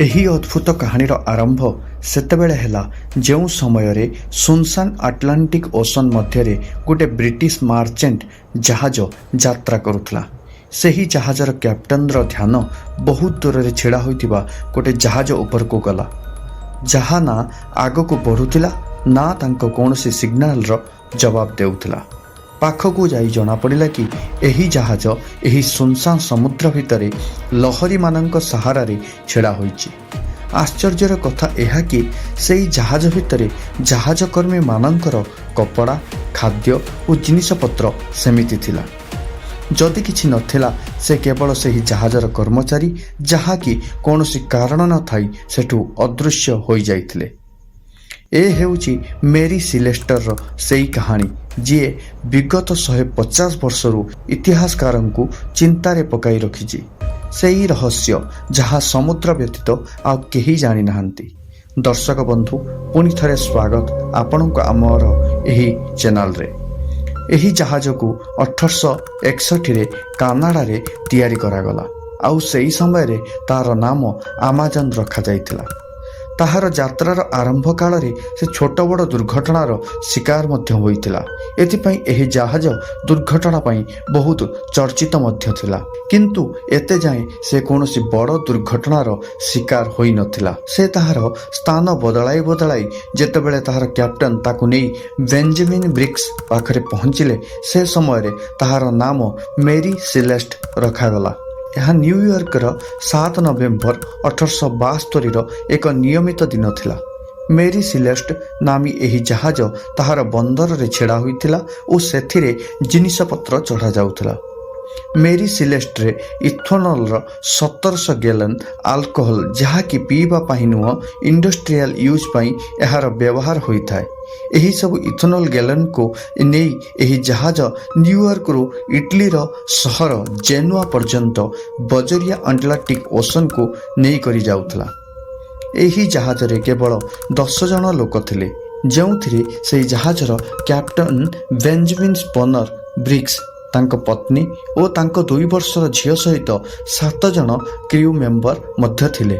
ଏହି ଅଦ୍ଭୁତ କାହାଣୀର ଆରମ୍ଭ ସେତେବେଳେ ହେଲା ଯେଉଁ ସମୟରେ ସୁନସାନ ଆଟଲାଣ୍ଟିକ୍ ଓସନ୍ ମଧ୍ୟରେ ଗୋଟେ ବ୍ରିଟିଶ ମାର୍ଚେଣ୍ଟ ଜାହାଜ ଯାତ୍ରା କରୁଥିଲା। ସେହି ଜାହାଜର କ୍ୟାପ୍ଟେନର ଧ୍ୟାନ ବହୁତ ଦୂରରେ ଛିଡ଼ା ହୋଇଥିବା ଗୋଟେ ଜାହାଜ ଉପରକୁ ଗଲା, ଯାହା ନା ଆଗକୁ ବଢ଼ୁଥିଲା ନା ତାଙ୍କ କୌଣସି ସିଗ୍ନାଲର ଜବାବ ଦେଉଥିଲା। ପାଖକୁ ଯାଇ ଜଣାପଡ଼ିଲା କି ଏହି ଜାହାଜ ଏହି ସୁନସାନ ସମୁଦ୍ର ଭିତରେ ଲହରୀମାନଙ୍କ ସାହାରାରେ ଛିଡ଼ା ହୋଇଛି। ଆଶ୍ଚର୍ଯ୍ୟର କଥା ଏହା କି ସେହି ଜାହାଜ ଭିତରେ ଜାହାଜ କର୍ମୀମାନଙ୍କର କପଡ଼ା, ଖାଦ୍ୟ ଓ ଜିନିଷପତ୍ର ସେମିତି ଥିଲା। ଯଦି କିଛି ନଥିଲା, ସେ କେବଳ ସେହି ଜାହାଜର କର୍ମଚାରୀ, ଯାହାକି କୌଣସି କାରଣ ନଥାଇ ସେଠୁ ଅଦୃଶ୍ୟ ହୋଇଯାଇଥିଲେ। ଏ ହେଉଛି ମେରୀ ସିଲେଷ୍ଟରର ସେହି କାହାଣୀ, ଯିଏ ବିଗତ 150 ବର୍ଷରୁ ଇତିହାସକାରଙ୍କୁ ଚିନ୍ତାରେ ପକାଇ ରଖିଛି। ସେହି ରହସ୍ୟ ଯାହା ସମୁଦ୍ର ବ୍ୟତୀତ ଆଉ କେହି ଜାଣିନାହାନ୍ତି। ଦର୍ଶକ ବନ୍ଧୁ, ପୁଣି ଥରେ ସ୍ୱାଗତ ଆପଣଙ୍କ ଆମର ଏହି ଚ୍ୟାନେଲରେ। ଏହି ଜାହାଜକୁ 1861ରେ କାନାଡ଼ାରେ ତିଆରି କରାଗଲା, ଆଉ ସେହି ସମୟରେ ତାହାର ନାମ ଆମାଜନ ରଖାଯାଇଥିଲା। ତାହାର ଯାତ୍ରାର ଆରମ୍ଭ କାଳରେ ସେ ଛୋଟ ବଡ଼ ଦୁର୍ଘଟଣାର ଶିକାର ମଧ୍ୟ ହୋଇଥିଲା। ଏଥିପାଇଁ ଏହି ଜାହାଜ ଦୁର୍ଘଟଣା ପାଇଁ ବହୁତ ଚର୍ଚ୍ଚିତ ମଧ୍ୟ ଥିଲା, କିନ୍ତୁ ଏତେ ଯାଏଁ ସେ କୌଣସି ବଡ଼ ଦୁର୍ଘଟଣାର ଶିକାର ହୋଇନଥିଲା। ସେ ତାହାର ସ୍ଥାନ ବଦଳାଇ ଯେତେବେଳେ ତାହାର କ୍ୟାପ୍ଟେନ ତାକୁ ନେଇ ବେଞ୍ଜାମିନ ବ୍ରିକ୍ସ ପାଖରେ ପହଞ୍ଚିଲେ, ସେ ସମୟରେ ତାହାର ନାମ ମେରୀ ସିଲେଷ୍ଟ ରଖାଗଲା। ଏହା ନ୍ୟୁୟର୍କର 7 ନଭେମ୍ବର 1872ର ଏକ ନିୟମିତ ଦିନ ଥିଲା। ମେରୀ ସିଲେଷ୍ଟ ନାମୀ ଏହି ଜାହାଜ ତାହାର ବନ୍ଦରରେ ଛିଡ଼ା ହୋଇଥିଲା ଓ ସେଥିରେ ଜିନିଷପତ୍ର ଚଢ଼ାଯାଉଥିଲା। ମେରୀ ସିଲେଷ୍ଟରେ ଇଥନଲର 1700 ଗ୍ୟାଲନ ଆଲକୋହଲ, ଯାହାକି ପିଇବା ପାଇଁ ନୁହଁ ଇଣ୍ଡଷ୍ଟ୍ରିଆଲ ୟୁଜ୍ ପାଇଁ ଏହାର ବ୍ୟବହାର ହୋଇଥାଏ। ଏହିସବୁ ଇଥନଲ ଗ୍ୟାଲନକୁ ନେଇ ଏହି ଜାହାଜ ନ୍ୟୁୟର୍କରୁ ଇଟାଲୀର ସହର ଜେନୁଆ ପର୍ଯ୍ୟନ୍ତ ବଜରିଆ ଆଟଲାଣ୍ଟିକ୍ ଓସନ୍କୁ ନେଇକରି ଯାଉଥିଲା। ଏହି ଜାହାଜରେ କେବଳ 10 ଜଣ ଲୋକ ଥିଲେ, ଯେଉଁଥିରେ ସେହି ଜାହାଜର କ୍ୟାପ୍ଟେନ ବେଞ୍ଜାମିନ ସ୍ପୋନର ବ୍ରିକ୍ସ, ତାଙ୍କ ପତ୍ନୀ ଓ ତାଙ୍କ 2 ବର୍ଷର ଝିଅ ସହିତ 7 ଜଣ କ୍ରିଉ ମେମ୍ବର ମଧ୍ୟ ଥିଲେ।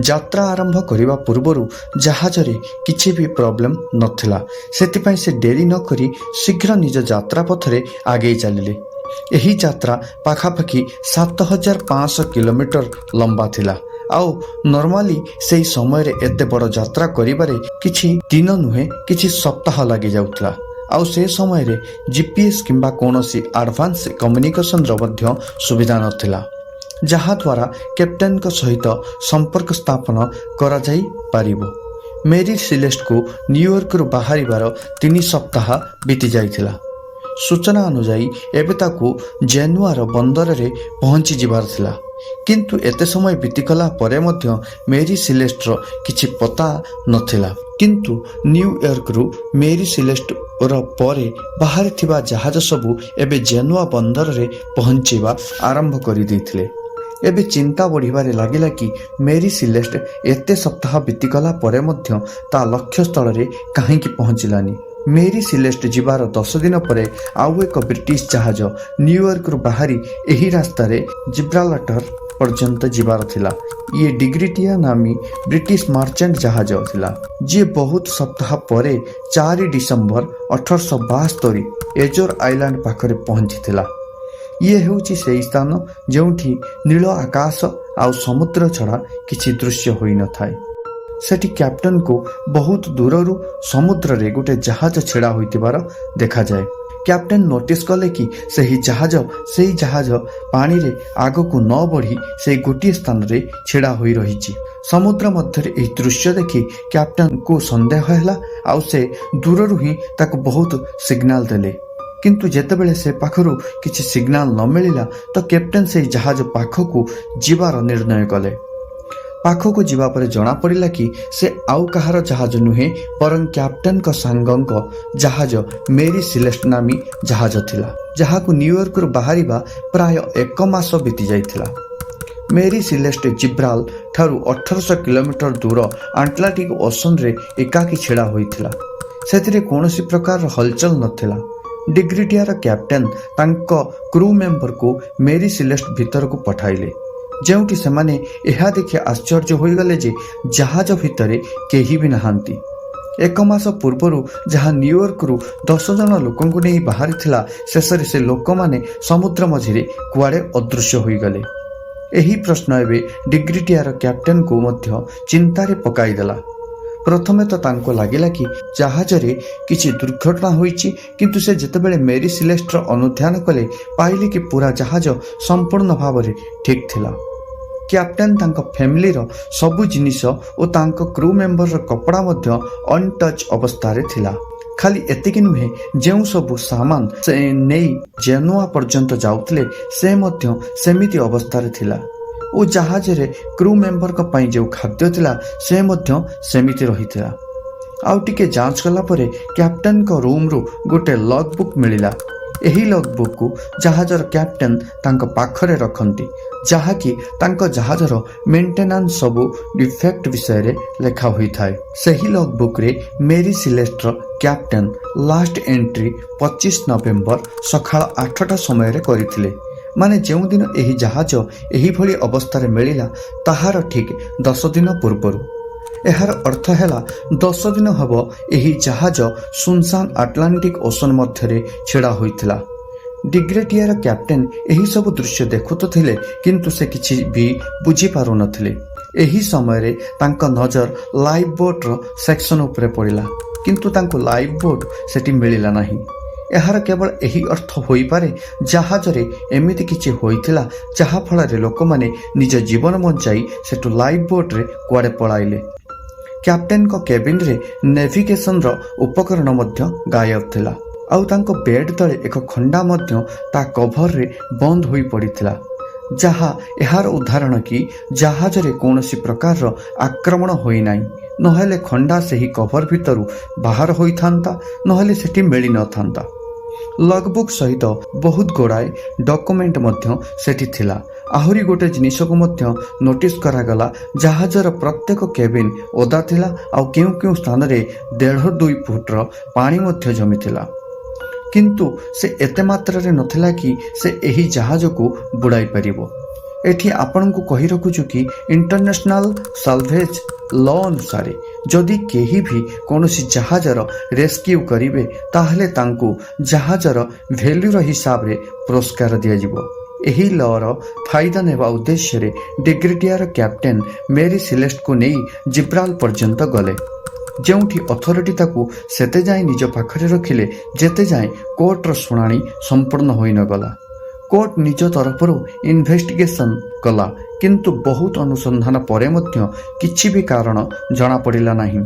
ଯାତ୍ରା ଆରମ୍ଭ କରିବା ପୂର୍ବରୁ ଜାହାଜରେ କିଛି ବି ପ୍ରୋବ୍ଲେମ୍ ନଥିଲା, ସେଥିପାଇଁ ସେ ଡେରି ନ କରି ଶୀଘ୍ର ନିଜ ଯାତ୍ରା ପଥରେ ଆଗେଇ ଚାଲିଲେ। ଏହି ଯାତ୍ରା ପାଖାପାଖି 7500 କିଲୋମିଟର ଲମ୍ବା ଥିଲା, ଆଉ ନର୍ମାଲି ସେହି ସମୟରେ ଏତେ ବଡ଼ ଯାତ୍ରା କରିବାରେ କିଛି ଦିନ ନୁହେଁ କିଛି ସପ୍ତାହ ଲାଗିଯାଉଥିଲା। ଆଉ ସେ ସମୟରେ GPS କିମ୍ବା କୌଣସି ଆଡ଼ଭାନ୍ସ କମ୍ୟୁନିକେସନର ମଧ୍ୟ ସୁବିଧା ନଥିଲା, ଯାହାଦ୍ୱାରା କ୍ୟାପ୍ଟେନଙ୍କ ସହିତ ସମ୍ପର୍କ ସ୍ଥାପନ କରାଯାଇପାରିବ। ମେରୀ ସିଲେଷ୍ଟକୁ ନ୍ୟୁୟର୍କରୁ ବାହାରିବାର 3 ସପ୍ତାହ ବିତିଯାଇଥିଲା। ସୂଚନା ଅନୁଯାୟୀ ଏବେ ତାକୁ ଜେନୁଆର ବନ୍ଦରରେ ପହଞ୍ଚିଯିବାର ଥିଲା, କିନ୍ତୁ ଏତେ ସମୟ ବିତିଗଲା ପରେ ମଧ୍ୟ ମେରୀ ସିଲେଷ୍ଟର କିଛି ପତା ନଥିଲା। କିନ୍ତୁ ନ୍ୟୁୟର୍କରୁ ମେରୀ ସିଲେଷ୍ଟର ପରେ ବାହାରିଥିବା ଜାହାଜ ସବୁ ଏବେ ଜେନୁଆ ବନ୍ଦରରେ ପହଞ୍ଚିବା ଆରମ୍ଭ କରିଦେଇଥିଲେ। ଏବେ ଚିନ୍ତା ବଢ଼ିବାରେ ଲାଗିଲା କି ମେରୀ ସିଲେଷ୍ଟ ଏତେ ସପ୍ତାହ ବିତିଗଲା ପରେ ମଧ୍ୟ ତା ଲକ୍ଷ୍ୟସ୍ଥଳରେ କାହିଁକି ପହଞ୍ଚିଲାନି। ମେରୀ ସିଲେଷ୍ଟ ଯିବାର 10 ଦିନ ପରେ ଆଉ ଏକ ବ୍ରିଟିଶ ଜାହାଜ ନ୍ୟୁୟର୍କରୁ ବାହାରି ଏହି ରାସ୍ତାରେ ଜିବ୍ରାଲଟର ପର୍ଯ୍ୟନ୍ତ ଯିବାର ଥିଲା। ଇଏ ଡିଗ୍ରିଟିଆ ନାମୀ ବ୍ରିଟିଶ ମାର୍ଚେଣ୍ଟ ଜାହାଜ ଥିଲା, ଯିଏ ବହୁତ ସପ୍ତାହ ପରେ 4 ଡିସେମ୍ବର 1872 ଏଜୋର ଆଇଲାଣ୍ଡ ପାଖରେ ପହଞ୍ଚିଥିଲା। ଇଏ ହେଉଛି ସେହି ସ୍ଥାନ ଯେଉଁଠି ନୀଳ ଆକାଶ ଆଉ ସମୁଦ୍ର ଛଡ଼ା କିଛି ଦୃଶ୍ୟ ହୋଇନଥାଏ। ସେଠି କ୍ୟାପ୍ଟେନକୁ ବହୁତ ଦୂରରୁ ସମୁଦ୍ରରେ ଗୋଟେ ଜାହାଜ ଛିଡ଼ା ହୋଇଥିବାର ଦେଖାଯାଏ। କ୍ୟାପ୍ଟେନ ନୋଟିସ୍ କଲେ କି ସେହି ଜାହାଜ ପାଣିରେ ଆଗକୁ ନ ବଢ଼ି ସେହି ଗୋଟିଏ ସ୍ଥାନରେ ଛିଡ଼ା ହୋଇ ରହିଛି। ସମୁଦ୍ର ମଧ୍ୟରେ ଏହି ଦୃଶ୍ୟ ଦେଖି କ୍ୟାପ୍ଟେନକୁ ସନ୍ଦେହ ହେଲା, ଆଉ ସେ ଦୂରରୁ ହିଁ ତାକୁ ବହୁତ ସିଗ୍ନାଲ ଦେଲେ। କିନ୍ତୁ ଯେତେବେଳେ ସେ ପାଖରୁ କିଛି ସିଗ୍ନାଲ ନ ମିଳିଲା, ତ କ୍ୟାପ୍ଟେନ ସେହି ଜାହାଜ ପାଖକୁ ଯିବାର ନିର୍ଣ୍ଣୟ କଲେ। ପାଖକୁ ଯିବା ପରେ ଜଣାପଡ଼ିଲା କି ସେ ଆଉ କାହାର ଜାହାଜ ନୁହେଁ, ବରଂ କ୍ୟାପ୍ଟେନଙ୍କ ସାଙ୍ଗଙ୍କ ଜାହାଜ ମେରୀ ସିଲେଷ୍ଟ ନାମୀ ଜାହାଜ ଥିଲା, ଯାହାକୁ ନ୍ୟୁୟର୍କରୁ ବାହାରିବା ପ୍ରାୟ 1 ମାସ ବିତିଯାଇଥିଲା। ମେରୀ ସିଲେଷ୍ଟ ଜିବ୍ରାଲ ଠାରୁ 1800 କିଲୋମିଟର ଦୂର ଆଟଲାଣ୍ଟିକ୍ ଓସନରେ ଏକାକୀ ଛିଡ଼ା ହୋଇଥିଲା। ସେଥିରେ କୌଣସି ପ୍ରକାରର ହଲଚଲ ନଥିଲା। ଡିଗ୍ରିଟିଆର କ୍ୟାପ୍ଟେନ ତାଙ୍କ କ୍ରୁ ମେମ୍ବରକୁ ମେରୀ ସିଲେଷ୍ଟ ଭିତରକୁ ପଠାଇଲେ। ଯେଉଁଠି ସେମାନେ ଏହା ଦେଖି ଆଶ୍ଚର୍ଯ୍ୟ ହୋଇଗଲେ ଯେ ଜାହାଜ ଭିତରେ କେହି ବି ନାହାନ୍ତି। 1 ମାସ ପୂର୍ବରୁ ଯାହା ନ୍ୟୁୟର୍କରୁ 10 ଜଣ ଲୋକଙ୍କୁ ନେଇ ବାହାରିଥିଲା, ଶେଷରେ ସେ ଲୋକମାନେ ସମୁଦ୍ର ମଝିରେ କୁଆଡ଼େ ଅଦୃଶ୍ୟ ହୋଇଗଲେ। ଏହି ପ୍ରଶ୍ନ ଏବେ ଡିଗ୍ରିଟିଆର କ୍ୟାପ୍ଟେନକୁ ମଧ୍ୟ ଚିନ୍ତାରେ ପକାଇଦେଲା। ପ୍ରଥମେ ତ ତାଙ୍କୁ ଲାଗିଲା କି ଜାହାଜରେ କିଛି ଦୁର୍ଘଟଣା ହୋଇଛି, କିନ୍ତୁ ସେ ଯେତେବେଳେ ମେରି ସିଲେଷ୍ଟର ଅନୁଧ୍ୟାନ କଲେ, ପାଇଲେ କି ପୁରା ଜାହାଜ ସମ୍ପୂର୍ଣ୍ଣ ଭାବରେ ଠିକ୍ ଥିଲା। କ୍ୟାପ୍ଟେନ ତାଙ୍କ ଫ୍ୟାମିଲିର ସବୁ ଜିନିଷ ଓ ତାଙ୍କ କ୍ରୁ ମେମ୍ବରର କପଡ଼ା ମଧ୍ୟ ଅନଟଚ୍ ଅବସ୍ଥାରେ ଥିଲା। ଖାଲି ଏତିକି ନୁହେଁ, ଯେଉଁ ସବୁ ସାମାନ ସେ ନେଇ ଜେନୁଆ ପର୍ଯ୍ୟନ୍ତ ଯାଉଥିଲେ ସେ ମଧ୍ୟ ସେମିତି ଅବସ୍ଥାରେ ଥିଲା ଓ ଜାହାଜରେ କ୍ରୁ ମେମ୍ବରଙ୍କ ପାଇଁ ଯେଉଁ ଖାଦ୍ୟ ଥିଲା ସେ ମଧ୍ୟ ସେମିତି ରହିଥିଲା। ଆଉ ଟିକେ ଯାଞ୍ଚ କଲା ପରେ କ୍ୟାପ୍ଟେନଙ୍କ ରୁମ୍ରୁ ଗୋଟେ ଲଗ୍ ବୁକ୍ ମିଳିଲା। ଏହି ଲଗ୍ ବୁକ୍କୁ ଜାହାଜର କ୍ୟାପ୍ଟେନ ତାଙ୍କ ପାଖରେ ରଖନ୍ତି, ଯାହାକି ତାଙ୍କ ଜାହାଜର ମେଣ୍ଟେନାନ୍ସ ସବୁ ଡିଫେକ୍ଟ ବିଷୟରେ ଲେଖା ହୋଇଥାଏ। ସେହି ଲଗ୍ ବୁକ୍ରେ ମେରି ସିଲେଷ୍ଟର କ୍ୟାପ୍ଟେନ ଲାଷ୍ଟ ଏଣ୍ଟ୍ରି 25 ନଭେମ୍ବର ସକାଳ 8ଟା ସମୟରେ କରିଥିଲେ। ମାନେ ଯେଉଁଦିନ ଏହି ଜାହାଜ ଏହିଭଳି ଅବସ୍ଥାରେ ମିଳିଲା ତାହାର ଠିକ୍ 10 ଦିନ ପୂର୍ବରୁ। ଏହାର ଅର୍ଥ ହେଲା 10 ଦିନ ହେବ ଏହି ଜାହାଜ ସୁନସାନ ଆଟଲାଣ୍ଟିକ୍ ଓସନ୍ ମଧ୍ୟରେ ଛିଡ଼ା ହୋଇଥିଲା। ଡିଗ୍ରେଟିଆର କ୍ୟାପ୍ଟେନ ଏହିସବୁ ଦୃଶ୍ୟ ଦେଖୁ ତ ଥିଲେ, କିନ୍ତୁ ସେ କିଛି ବି ବୁଝିପାରୁନଥିଲେ। ଏହି ସମୟରେ ତାଙ୍କ ନଜର ଲାଇଫ୍ ବୋଟ୍ର ସେକ୍ସନ ଉପରେ ପଡ଼ିଲା, କିନ୍ତୁ ତାଙ୍କୁ ଲାଇଫ୍ ବୋଟ୍ ସେଠି ମିଳିଲା ନାହିଁ। ଏହାର କେବଳ ଏହି ଅର୍ଥ ହୋଇପାରେ ଜାହାଜରେ ଏମିତି କିଛି ହୋଇଥିଲା ଯାହାଫଳରେ ଲୋକମାନେ ନିଜ ଜୀବନ ବଞ୍ଚାଇ ସେଠୁ ଲାଇଫ୍ ବୋଟ୍ରେ କୁଆଡ଼େ ପଳାଇଲେ। କ୍ୟାପ୍ଟେନଙ୍କ କେବିନ୍ରେ ନେଭିଗେସନର ଉପକରଣ ମଧ୍ୟ ଗାୟବ ଥିଲା, ଆଉ ତାଙ୍କ ବେଡ୍ ତଳେ ଏକ ଖଣ୍ଡା ମଧ୍ୟ ତା କଭରରେ ବନ୍ଦ ହୋଇ ପଡ଼ିଥିଲା, ଯାହା ଏହାର ଉଦାହରଣ କି ଜାହାଜରେ କୌଣସି ପ୍ରକାରର ଆକ୍ରମଣ ହୋଇନାହିଁ। ନହେଲେ ଖଣ୍ଡା ସେହି କଭର ଭିତରୁ ବାହାର ହୋଇଥାନ୍ତା, ନହେଲେ ସେଠି ମିଳିନଥାନ୍ତା। ଲଗ୍ବୁକ୍ ସହିତ ବହୁତ ଗୁଡ଼ାଏ ଡକୁମେଣ୍ଟ ମଧ୍ୟ ସେଠି ଥିଲା। ଆହୁରି ଗୋଟେ ଜିନିଷକୁ ମଧ୍ୟ ନୋଟିସ୍ କରାଗଲା, ଜାହାଜର ପ୍ରତ୍ୟେକ କେବିନ୍ ଓଦା ଥିଲା, ଆଉ କେଉଁ କେଉଁ ସ୍ଥାନରେ 1.5-2 ଫୁଟର ପାଣି ମଧ୍ୟ ଜମିଥିଲା। କିନ୍ତୁ ସେ ଏତେ ମାତ୍ରାରେ ନଥିଲା କି ସେ ଏହି ଜାହାଜକୁ ବୁଡ଼ାଇ ପାରିବ। ଏଠି ଆପଣଙ୍କୁ କହି ରଖୁଛୁ କି ଇଣ୍ଟରନ୍ୟାସନାଲ ସାଲଭେଜ ଲ ଅନୁସାରେ ଯଦି କେହି ବି କୌଣସି ଜାହାଜର ରେସ୍କ୍ୟୁ କରିବେ ତାହେଲେ ତାଙ୍କୁ ଜାହାଜର ଭ୍ୟାଲ୍ୟୁର ହିସାବରେ ପୁରସ୍କାର ଦିଆଯିବ। ଏହି ଲର ଫାଇଦା ନେବା ଉଦ୍ଦେଶ୍ୟରେ ଡିଗ୍ରେଟିଆର କ୍ୟାପ୍ଟେନ ମେରି ସିଲେଷ୍ଟକୁ ନେଇ ଜିବ୍ରାଲ ପର୍ଯ୍ୟନ୍ତ ଗଲେ, ଯେଉଁଠି ଅଥରିଟି ତାକୁ ସେତେ ଯାଏଁ ନିଜ ପାଖରେ ରଖିଲେ ଯେତେ ଯାଏଁ କୋର୍ଟର ଶୁଣାଣି ସମ୍ପୂର୍ଣ୍ଣ ହୋଇନଗଲା। କୋର୍ଟ ନିଜ ତରଫରୁ ଇନଭେଷ୍ଟିଗେସନ କଲା, କିନ୍ତୁ ବହୁତ ଅନୁସନ୍ଧାନ ପରେ ମଧ୍ୟ କିଛି ବି କାରଣ ଜଣାପଡ଼ିଲା ନାହିଁ।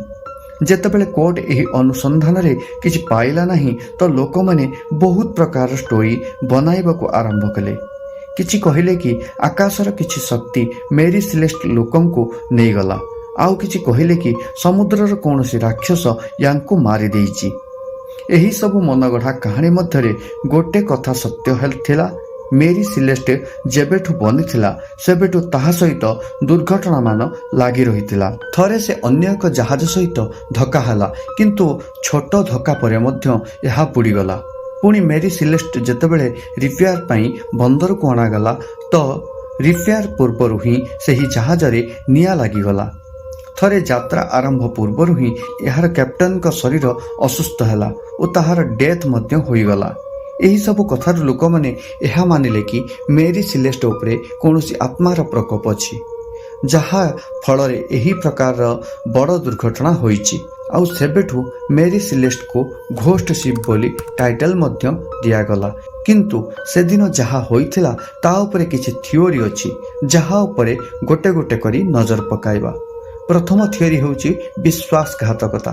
ଯେତେବେଳେ କୋର୍ଟ ଏହି ଅନୁସନ୍ଧାନରେ କିଛି ପାଇଲା ନାହିଁ ତ ଲୋକମାନେ ବହୁତ ପ୍ରକାର ଷ୍ଟୋରି ବନାଇବାକୁ ଆରମ୍ଭ କଲେ। କିଛି କହିଲେ କି ଆକାଶର କିଛି ଶକ୍ତି ମେରି ସିଲେଷ୍ଟ ଲୋକଙ୍କୁ ନେଇଗଲା, ଆଉ କିଛି କହିଲେ କି ସମୁଦ୍ରର କୌଣସି ରାକ୍ଷସ ୟାଙ୍କୁ ମାରିଦେଇଛି। ଏହି ସବୁ ମନଗଢ଼ା କାହାଣୀ ମଧ୍ୟରେ ଗୋଟେ କଥା ସତ୍ୟ ଥିଲା, ମେରି ସିଲେଷ୍ଟ ଯେବେଠୁ ବନିଥିଲା ସେବେଠୁ ତାହା ସହିତ ଦୁର୍ଘଟଣାମାନ ଲାଗି ରହିଥିଲା। ଥରେ ସେ ଅନ୍ୟ ଏକ ଜାହାଜ ସହିତ ଧକ୍କା ହେଲା, କିନ୍ତୁ ଛୋଟ ଧକ୍କା ପରେ ମଧ୍ୟ ଏହା ବୁଡ଼ିଗଲା। ପୁଣି ମେରି ସିଲେଷ୍ଟ ଯେତେବେଳେ ରିପେୟାର ପାଇଁ ବନ୍ଦରକୁ ଅଣାଗଲା ତ ରିପେୟାର ପୂର୍ବରୁ ହିଁ ସେହି ଜାହାଜରେ ନିଆଁ ଲାଗିଗଲା। ଥରେ ଯାତ୍ରା ଆରମ୍ଭ ପୂର୍ବରୁ ହିଁ ଏହାର କ୍ୟାପ୍ଟେନଙ୍କ ଶରୀର ଅସୁସ୍ଥ ହେଲା ଓ ତାହାର ଡେଥ୍ ମଧ୍ୟ ହୋଇଗଲା। ଏହିସବୁ କଥାରୁ ଲୋକମାନେ ଏହା ମାନିଲେ କି ମେରି ସିଲେଷ୍ଟ ଉପରେ କୌଣସି ଆତ୍ମାର ପ୍ରକୋପ ଅଛି, ଯାହା ଫଳରେ ଏହି ପ୍ରକାରର ବଡ଼ ଦୁର୍ଘଟଣା ହୋଇଛି। ଆଉ ସେବେଠୁ ମେରି ସିଲେଷ୍ଟକୁ ଘୋଷ୍ଟ ଶିପ୍ ବୋଲି ଟାଇଟଲ ମଧ୍ୟ ଦିଆଗଲା। କିନ୍ତୁ ସେଦିନ ଯାହା ହୋଇଥିଲା ତା ଉପରେ କିଛି ଥିଓରି ଅଛି, ଯାହା ଉପରେ ଗୋଟେ ଗୋଟେ କରି ନଜର ପକାଇବା। ପ୍ରଥମ ଥିଓରି ହେଉଛି ବିଶ୍ୱାସଘାତକତା।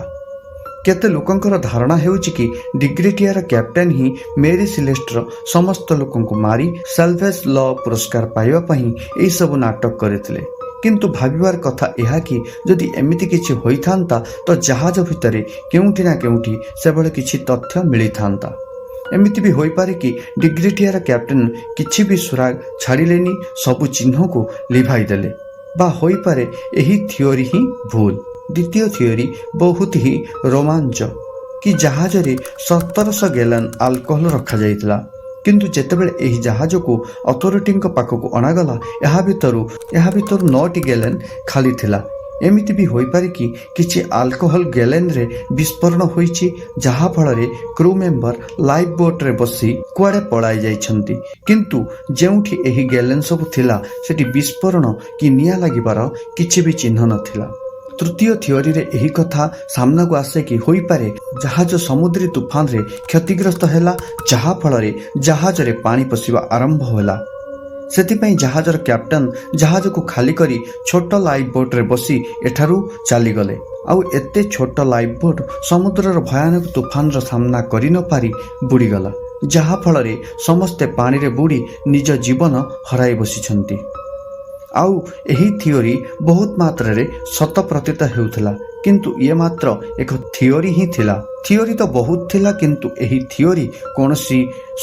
କେତେ ଲୋକଙ୍କର ଧାରଣା ହେଉଛି କି ଡିଗ୍ରେଟିଆର କ୍ୟାପ୍ଟେନ ହିଁ ମେରି ସିଲେଷ୍ଟର ସମସ୍ତ ଲୋକଙ୍କୁ ମାରି ସାଲଭେଜ ଲ ପୁରସ୍କାର ପାଇବା ପାଇଁ ଏହିସବୁ ନାଟକ କରିଥିଲେ। କିନ୍ତୁ ଭାବିବାର କଥା ଏହା କି ଯଦି ଏମିତି କିଛି ହୋଇଥାନ୍ତା ତ ଜାହାଜ ଭିତରେ କେଉଁଠି ନା କେଉଁଠି ସେଭଳି କିଛି ତଥ୍ୟ ମିଳିଥାନ୍ତା। ଏମିତି ବି ହୋଇପାରେ କି ଡିଗ୍ରେଟିଆର କ୍ୟାପ୍ଟେନ କିଛି ବି ସୁରାଗ ଛାଡ଼ିଲେନି, ସବୁ ଚିହ୍ନକୁ ଲିଭାଇ ଦେଲେ, ବା ହୋଇପାରେ ଏହି ଥିଓରି ହିଁ ଭୁଲ। ଦ୍ୱିତୀୟ ଥିଓରି ବହୁତ ହିଁ ରୋମାଞ୍ଚ କି ଜାହାଜରେ 1700 ଗ୍ୟାଲନ ଆଲକୋହଲ ରଖାଯାଇଥିଲା। କିନ୍ତୁ ଯେତେବେଳେ ଏହି ଜାହାଜକୁ ଅଥରିଟିଙ୍କ ପାଖକୁ ଅଣାଗଲା ଏହା ଭିତରୁ 9ଟି ଗ୍ୟାଲେନ୍ ଖାଲି ଥିଲା। ଏମିତି ବି ହୋଇପାରେ କି କିଛି ଆଲକୋହଲ ଗ୍ୟାଲେନ୍ରେ ବିସ୍ଫୋରଣ ହୋଇଛି, ଯାହାଫଳରେ କ୍ରୁ ମେମ୍ବର ଲାଇଫ୍ ବୋଟ୍ରେ ବସି କୁଆଡ଼େ ପଳାଇ ଯାଇଛନ୍ତି। କିନ୍ତୁ ଯେଉଁଠି ଏହି ଗ୍ୟାଲେନ୍ ସବୁ ଥିଲା ସେଠି ବିସ୍ଫୋରଣ କି ନିଆଁ ଲାଗିବାର କିଛି ବି ଚିହ୍ନ ନଥିଲା। ତୃତୀୟ ଥିଓରିରେ ଏହି କଥା ସାମ୍ନାକୁ ଆସେ କି ହୋଇପାରେ ଜାହାଜ ସମୁଦ୍ରୀ ତୁଫାନରେ କ୍ଷତିଗ୍ରସ୍ତ ହେଲା, ଯାହାଫଳରେ ଜାହାଜରେ ପାଣି ପଶିବା ଆରମ୍ଭ ହେଲା। ସେଥିପାଇଁ ଜାହାଜର କ୍ୟାପ୍ଟେନ୍ ଜାହାଜକୁ ଖାଲି କରି ଛୋଟ ଲାଇଫ୍ ବୋଟ୍ରେ ବସି ଏଠାରୁ ଚାଲିଗଲେ। ଆଉ ଏତେ ଛୋଟ ଲାଇଫ୍ ବୋଟ୍ ସମୁଦ୍ରର ଭୟାନକ ତୁଫାନର ସାମ୍ନା କରି ନ ପାରି ବୁଡ଼ିଗଲା, ଯାହାଫଳରେ ସମସ୍ତେ ପାଣିରେ ବୁଡ଼ି ନିଜ ଜୀବନ ହରାଇ ବସିଛନ୍ତି। ଆଉ ଏହି ଥିଓରି ବହୁତ ମାତ୍ରାରେ ସତ ପ୍ରତୀତ ହେଉଥିଲା, କିନ୍ତୁ ଇଏ ମାତ୍ର ଏକ ଥିଓରି ହିଁ ଥିଲା। ଥିଓରି ତ ବହୁତ ଥିଲା, କିନ୍ତୁ ଏହି ଥିଓରି କୌଣସି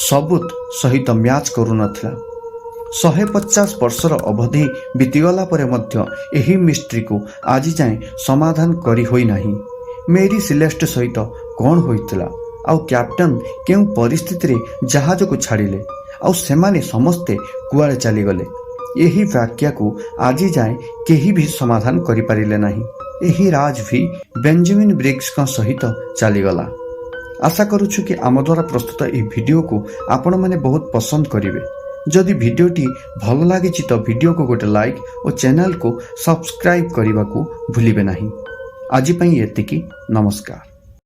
ସବୁତ ସହିତ ମ୍ୟାଚ୍ କରୁନଥିଲା। 150 ବର୍ଷର ଅବଧି ବିତିଗଲା ପରେ ମଧ୍ୟ ଏହି ମିଷ୍ଟ୍ରିକୁ ଆଜି ଯାଏଁ ସମାଧାନ କରି ହୋଇନାହିଁ। ମେରୀ ସିଲେଷ୍ଟ ସହିତ କ'ଣ ହୋଇଥିଲା, ଆଉ କ୍ୟାପ୍ଟେନ୍ କେଉଁ ପରିସ୍ଥିତିରେ ଜାହାଜକୁ ଛାଡ଼ିଲେ, ଆଉ ସେମାନେ ସମସ୍ତେ କୁଆଡ଼େ ଚାଲିଗଲେ, ଏହି ବାକ୍ୟକୁ ଆଜି ଯାଏଁ କେହି ବି ସମାଧାନ କରିପାରିଲେ ନାହିଁ। ଏହି ରାଜ ବି ବେଞ୍ଜାମିନ୍ ବ୍ରିଗ୍ସଙ୍କ ସହିତ ଚାଲିଗଲା। ଆଶା କରୁଛୁ କି ଆମ ଦ୍ୱାରା ପ୍ରସ୍ତୁତ ଏହି ଭିଡ଼ିଓକୁ ଆପଣମାନେ ବହୁତ ପସନ୍ଦ କରିବେ। ଯଦି ଭିଡ଼ିଓଟି ଭଲ ଲାଗିଛି ତ ଭିଡ଼ିଓକୁ ଗୋଟେ ଲାଇକ୍ ଓ ଚ୍ୟାନେଲକୁ ସବସ୍କ୍ରାଇବ୍ କରିବାକୁ ଭୁଲିବେ ନାହିଁ। ଆଜି ପାଇଁ ଏତିକି, ନମସ୍କାର।